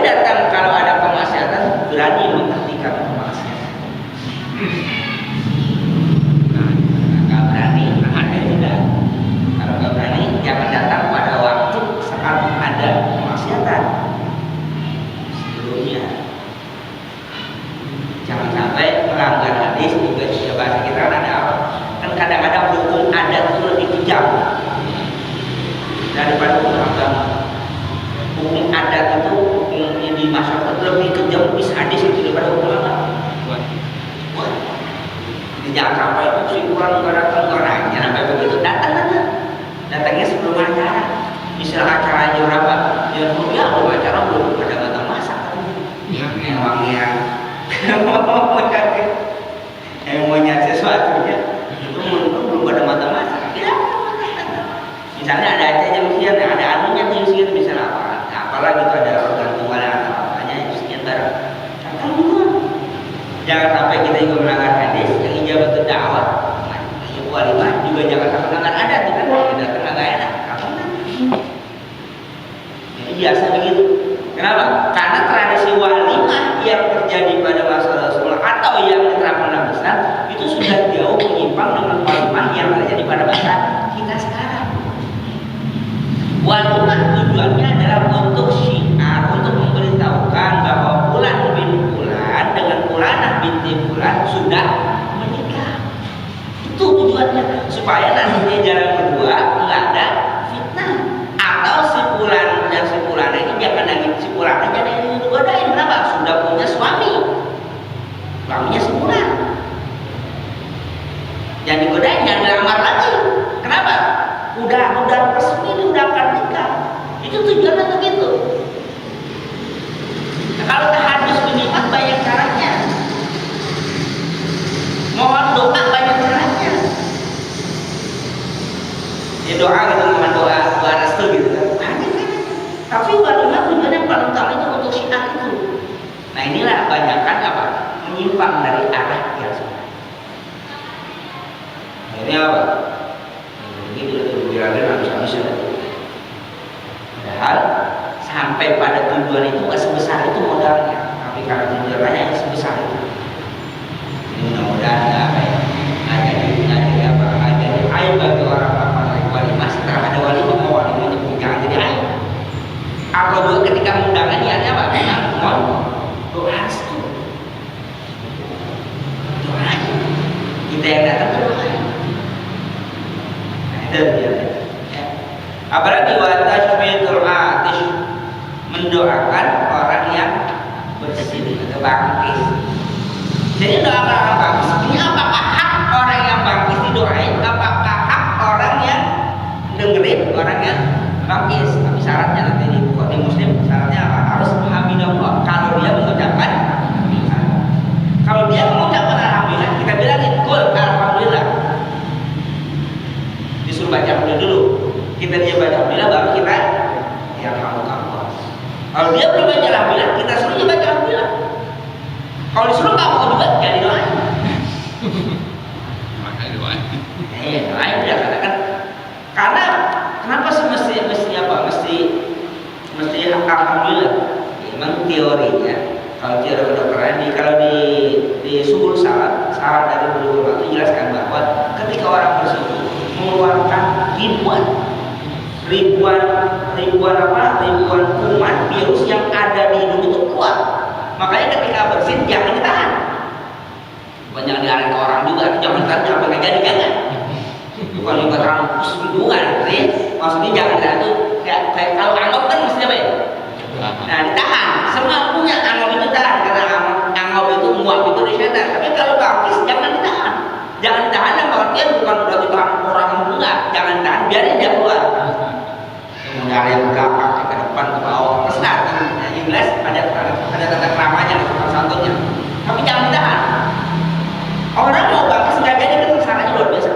datang kalau ada kemaksiatan berani menghentikan kemaksiatan. Nggak berani, tidak. Kalau nggak berani, jangan datang pada waktu saat ada kemaksiatan. Sebelumnya, jangan sampai melanggar hadis. Juga bahasa kita kan ada apa? Kan kadang-kadang hukum adat itu lebih kejam daripada hukum agama. Hukum adat itu, hukum di masyarakat lebih kejam, lebih sadis itu daripada hukum agama. Jangan sampai itu si kurang orang-orangnya sampai begitu datangnya sebelum acara. Misal acara jam berapa? Ya belum acara belum ada kata masak. Emangnya yang mau nyari sesuatunya itu belum ada mata masak. Ya. Misalnya ada aja jam sekian, ada anunya jam sekian, misalnya apa? Nah, apalagi itu ada organ tunggal atau apanya jam sekian baru. Jangan sampai kita juga melanggar hadis yang ijabah itu dakwah. Walimah juga jangan sampai melanggar adat, itu kan tidak agak enak. Jadi biasa begitu. Kenapa? Karena tradisi walimah yang terjadi pada masa Rasulullah atau yang diterapkan dalam Islam itu sudah jauh menyimpang dengan walimah yang terjadi pada masa kita sekarang. Walimah tujuannya adalah untuk syiar, untuk memberitahukan bahwa Fulan bin Fulan dengan Fulanah binti Fulan sudah menikah. Itu tujuannya, supaya nantinya jalan berdua nggak ada fitnah. Atau si Fulan dan si Fulanah ini jangan lagi si Fulanah jangan digodain. Kenapa? Sudah punya suami, suaminya si Fulan. Jangan digodain, jangan dilamar lagi. Kenapa? Udah resmi, udah akan nikah. Itu tujuannya begitu. Nah, kalau tahadus minimal banyak caranya. Mohon doa banyak caranya. Ya doa gitu, mohon doa restu gitu kan. Banyak kan. Tapi walimah tujuannya yang paling utama itu untuk syiar itu. Nah inilah banyakkan apa? Menyimpang dari arah yang sebenarnya. Ini apa? Ini dirasakan habis-habisan. Padahal sampai pada tujuan itu nggak sebesar itu modalnya, tapi karena tujuannya yang sebesar itu. Ini mudah-mudahan nggak jadi aib bagi orang melakukan walimah. Setelah ada walimah, mau walimahnya jangan jadi aib. Atau juga ketika undangan niatnya apa? Mohon doa restu. Doa kita yang datang berdoa. Ya. Apalagi wa tashmitul atish, mendoakan orang yang bersedih atau bangkit. Jadi doakan orang bangkit ini apakah hak orang yang bangkit didoain? Apakah hak orang yang dengerin orang yang bangkit? Tapi syaratnya nanti di buku di Muslim syaratnya apa? Harus hamidallah. Kalau dia mengucapkan kalau dia mengucapkan alhamdulillah, kita bilangin qul alhamdulillah. Disuruh baca alhamdulillah dulu. Kita dia baca alhamdulillah baru kita ya kamu. Kalau dia belum baca alhamdulillah, kita suruh dia baca alhamdulillah. Kalau disuruh kamu juga jadi doain. Makanya doain. Doain ya kan. Karena kenapa sih mesti apa? Mesti alhamdulillah. Memang teorinya kalau teori kedokteran kalau di subul syarat dari beliau itu jelaskan bahwa ketika orang bersuci mengeluarkan ribuan kuman virus yang ada di hidung itu keluar. Makanya ketika bersin jangan ditahan. Bukan jangan diarahin ke orang juga, jangan ditahan sampai nggak jadi, jangan. Bukan juga terlalu hubungan, maksudnya jangan ditahan tuh kayak kalau angop kan mesti apa ya? Nah ditahan, semua punya angop itu tahan karena angop itu muap itu di setan. Tapi kalau bangkis jangan ditahan. Jangan ditahan yang pengertian bukan berarti tahan orang enggak, jangan ditahan biarin dia keluar. Dari yang belakang ke depan ke bawah ke selatan, yang jelas ada tata keramanya, ada santunnya. Tapi jangan ditahan. Orang mau bangkis nggak jadi kan caranya luar biasa.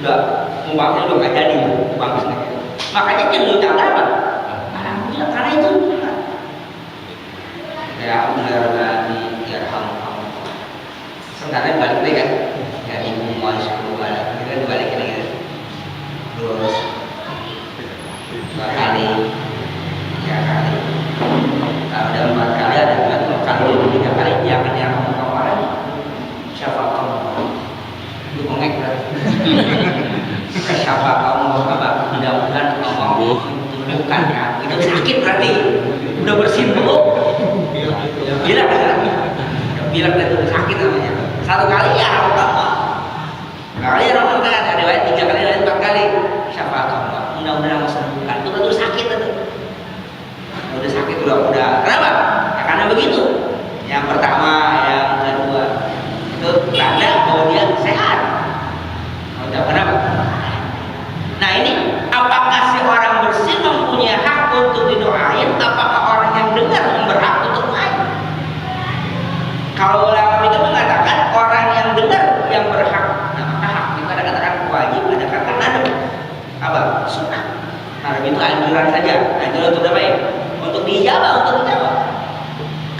Enggak, mau bangkis udah nggak jadi, bangkis nggak jadi. Makanya cenderung cara apa? Alhamdulillah karena itu. Ya alhamdulillah ya alhamdulillah. Sebenarnya balik lagi kan, ya ibu mau suruh balik, kita dibalikin lagi. Terus 2 kali 3 kali Siapa kamu apa? Mudah-mudahan ngomong bukan kan? Itu sakit berarti. Udah bersin belum? Gila kan? Bilang itu sakit namanya. Satu kali ya harus apa? Kali ya orang kan ada riwayat 3 kali, ada 4 kali. Siapa kamu? Mudah-mudahan mau sembuhkan. Itu udah sakit itu. Udah sakit udah. Kenapa? Ya, karena begitu. Yang pertama, yang kedua itu tanda bahwa dia sehat. Kenapa? Nah ini, apakah si orang bersin mempunyai hak untuk didoain? Apakah orang yang dengar berhak untuk doain? Kalau ulama itu mengatakan orang yang dengar yang berhak, nah maka hak itu ada katakan wajib, ada katakan nadab. Apa? Sunnah. Nadab itu anjuran saja. Anjuran untuk apa ya? Untuk dijawab, untuk dijawab.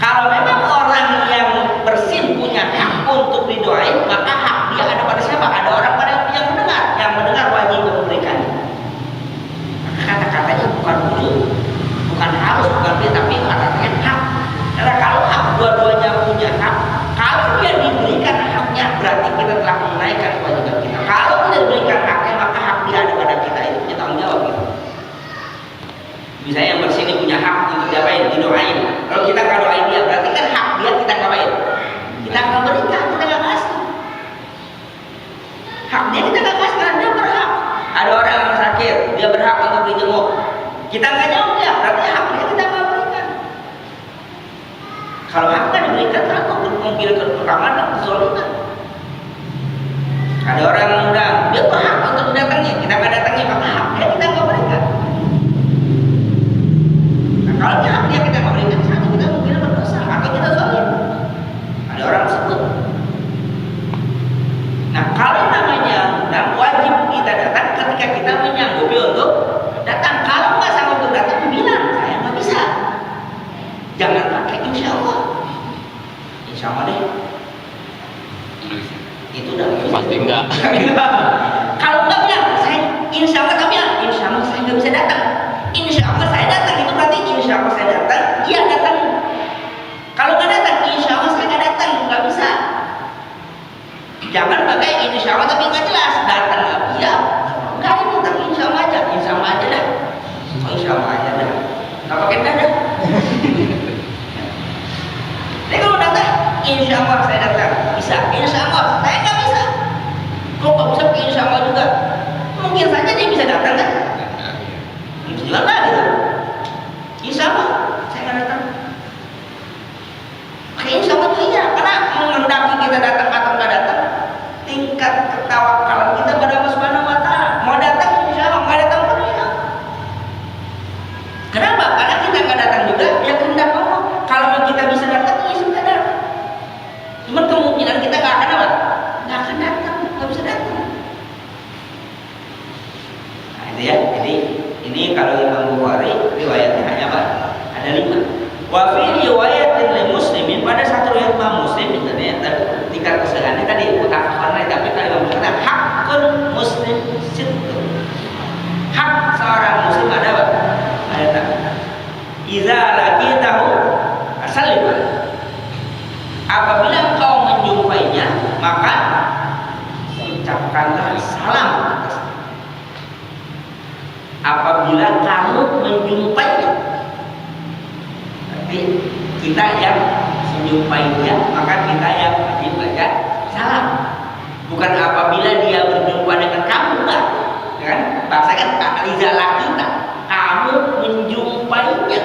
Kalau memang orang yang bersin punya hak untuk didoain, maka hak dia ada pada siapa? Ada orang pada yang mendengar wajib memberikan. Maka kata-katanya bukan wujud, bukan harus, bukan boleh, tapi kata-katanya hak. Karena kalau hak dua-duanya punya hak, kalau dia diberikan haknya berarti kita telah menunaikan kewajiban kita. Kalau tidak diberikan haknya, maka hak dia ada pada kita, itu punya tanggung jawab gitu. Misalnya yang bersini punya hak untuk diapain? Didoain. Kalau kita nggak doain dia, berarti kan hak dia kita ngapain? Kita nggak berikan, kita nggak kasih. Hak dia kita nggak kasih karena dia berhak. Ada orang yang sakit, dia berhak untuk dijenguk. Kita nggak jawab dia, berarti hak dia kita nggak berikan. Kalau hak kan diberikan, aku mungkin kekurangan dan kezaliman. Ada orang yang undang, dia berhak untuk mendatangi, kita nggak datangi, maka hak dia kita nggak berikan. Nah, kalau dia hak dia kita nggak berikan, satu kita mungkin berdosa atau kita zalim. Ada orang sebut. Nah, kalau namanya undang, wajib kita datang ketika kita menyanggupi untuk datang. Kalau nggak sanggup untuk datang, bilang saya nggak bisa. Jangan pakai insya Allah. Insya Allah deh. Itu udah pasti enggak. Kalau enggak bilang saya insya Allah, tapi insya Allah saya nggak bisa datang. Insya Allah saya datang, itu berarti insya Allah saya datang. Iya datang. Kalau nggak datang, insya Allah saya nggak datang, nggak bisa. Jangan pakai insya Allah tapi nggak jelas. Datang nggak bisa. Nggak ini, tapi insya Allah aja. Insya Allah aja dah. Oh, insya Allah aja dah. Nggak pakai dah. Tapi kalau datang, insya Allah saya datang. Bisa. Insya Allah saya nggak bisa. Kok nggak bisa pakai insya Allah juga? Mungkin saja dia bisa datang kan? Bisa juga nggak gitu. Insya Allah saya nggak datang. Pakai insya Allah itu iya. Karena menghendaki kita datang atau nggak datang, tingkat ketawakalan kita pada Allah Subhanahu Wa Taala. Mau datang insya Allah, nggak datang pun insya Allah. Kenapa? Karena kita nggak datang juga, ya kehendak Allah. Kalau kita bisa datang, ya sudah datang. Cuma kemungkinan kita nggak akan apa? Nggak akan datang, nggak bisa datang. Nah itu ya. Jadi ini kalau Imam Bukhari riwayatnya hanya apa? Ada 5. Wa fi riwayatin li Muslimin, pada satu riwayat Imam Muslim ternyata tingkat kesehatannya tadi mutafaqan, tapi kalau Imam Muslim hakun muslim situ. Hak seorang muslim ada apa? Ada tak? Iza laqitahu asallim. Apabila engkau menjumpainya, maka ucapkanlah salam. Apabila kamu menjumpainya, berarti kita yang menjumpai dia, maka kita yang wajib baca salam. Bukan apabila dia berjumpa dengan kamu, enggak. Kan? Bahasa kan izalah kita, kamu menjumpainya,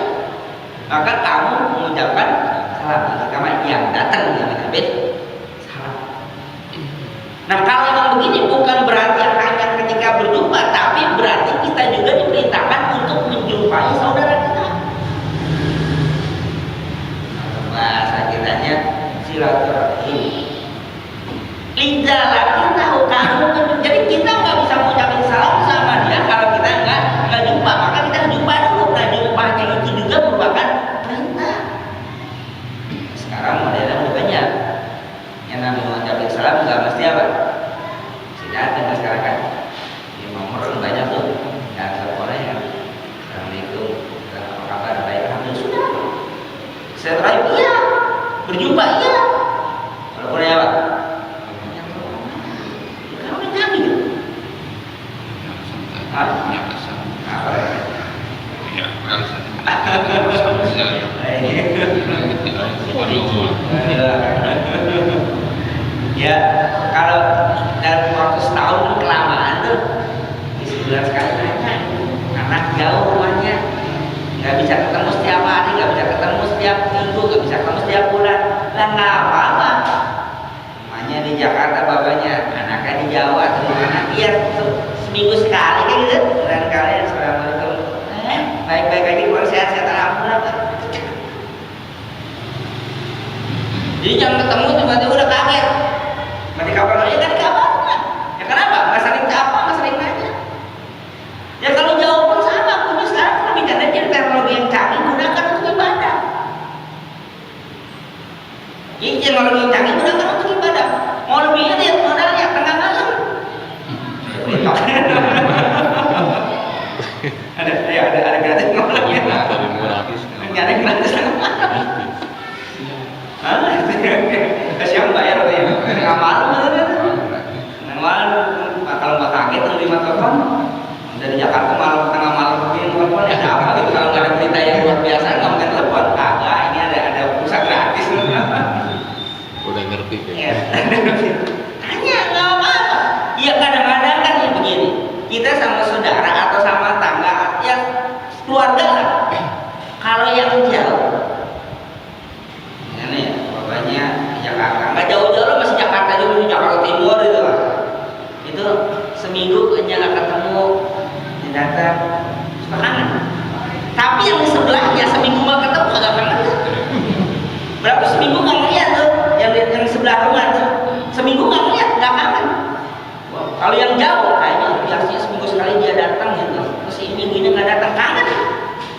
maka kamu mengucapkan salam. Terutama yang datang yang mengambil salam. Nah kalau memang begini, bukan berarti hanya ketika berjumpa, tapi berarti kita juga diperintahkan untuk menjumpai saudara kita. Bahasa kitanya silaturahim. Lidah lagi tahu kamu, jadi kita nggak bisa mengucapkan salam sama dia kalau kita nggak jumpa, maka kita jumpa dulu. Nah jumpanya itu juga merupakan perintah. Sekarang modelnya udah banyak. Yang namanya mengucapkan salam nggak mesti apa? Tidak ada sekarang kan. Di nomor banyak tuh. Yang teleponnya ya. Assalamualaikum. Apa kabar? Baik, alhamdulillah. Sudah. Saya terakhir iya. Berjumpa iya. Walaupun ya Pak. Kamu yang kami Hah? Punya pesan. Apa ya? Ya, pesan. Ya, kalau dalam waktu setahun kan kelamaan tuh, di sebulan sekali nanya, anak jauh rumahnya, nggak bisa ketemu setiap hari, nggak bisa ketemu setiap minggu, nggak bisa ketemu setiap bulan, lah nggak apa-apa. Rumahnya di Jakarta, bapaknya, anaknya di Jawa, atau di mana, iya seminggu sekali kayak gitu, dan kalian assalamualaikum, baik-baik aja, keluar sehat-sehat alhamdulillah. Jadi jangan ketemu tiba-tiba udah kaget. Mati kapan aja kan kapan? Ya kenapa? Nggak saling apa? Nggak saling nanya. Ya kalau jauh pun sama. Kudu sekarang kan bicara jadi teknologi yang canggih gunakan untuk ibadah. Ini teknologi yang canggih gunakan untuk ibadah. Mau lebihnya lihat modalnya tengah malam. ada gratis ngomongnya. Nggak ada gratis tengah malam. Siapa bayar tuh ya? Nggak malu nggak malu. Kalau nggak kaget terima telepon dari Jakarta malam tengah malam begini telepon ada apa gitu, kalau nggak ada berita yang luar biasa nggak mungkin telepon. Kagak, ini ada pulsa gratis. Udah ngerti kan? Ya. Tanya nggak apa-apa. Iya kadang-kadang kan ya begini, kita sama saudara atau sama tangga ya keluarga lah. Kalau yang jauh bapaknya Jakarta, nggak jauh-jauh masih Jakarta dulu, Jakarta Timur itu lah. Itu seminggu aja nggak ketemu, datang suka kangen. Tapi yang di sebelahnya seminggu nggak ketemu agak kangen. Berapa seminggu nggak ngeliat tuh, yang sebelah rumah tuh seminggu nggak ngeliat, nggak kangen. Kalau yang jauh kayaknya biasanya seminggu sekali dia datang gitu, terus minggu ini nggak datang, kangen.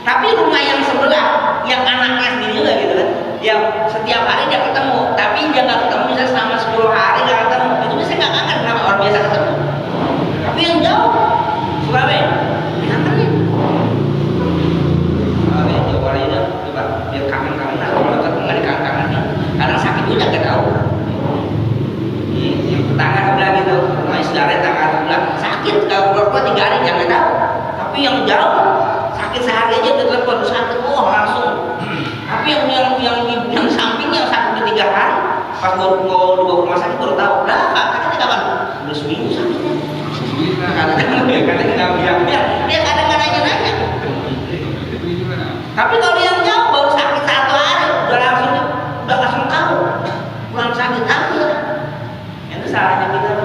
Tapi rumah yang sebelah, yang anaknya sendiri juga gitu kan, yang setiap hari dia ketemu, tapi dia nggak ketemu misalnya selama 10 hari nggak ketemu, itu bisa nggak kangen, kenapa orang biasa ketemu. Tapi yang jauh, Surabaya, kangenin. Surabaya Jawa itu, coba biar kangen-kangen, kalau dekat nggak dikangen-kangenin, kadang sakit udah nggak tahu. Yang tetangga sebelah gitu, rumahnya saudara tetangga sebelah sakit, kalau keluar 3 hari jangan tahu. Tapi yang jauh sakit sehari aja udah telepon sakit, langsung. Tapi yang sampingnya sakit udah 3 hari, pas mau dibawa ke rumah sakit baru tahu. Lah katanya kapan? Udah seminggu sakitnya. Katanya nggak bilang dia kadang nggak nanya-nanya. Tapi kalau yang jauh baru sakit 1 hari udah langsung tahu pulang sakit apa ya? Itu salahnya kita.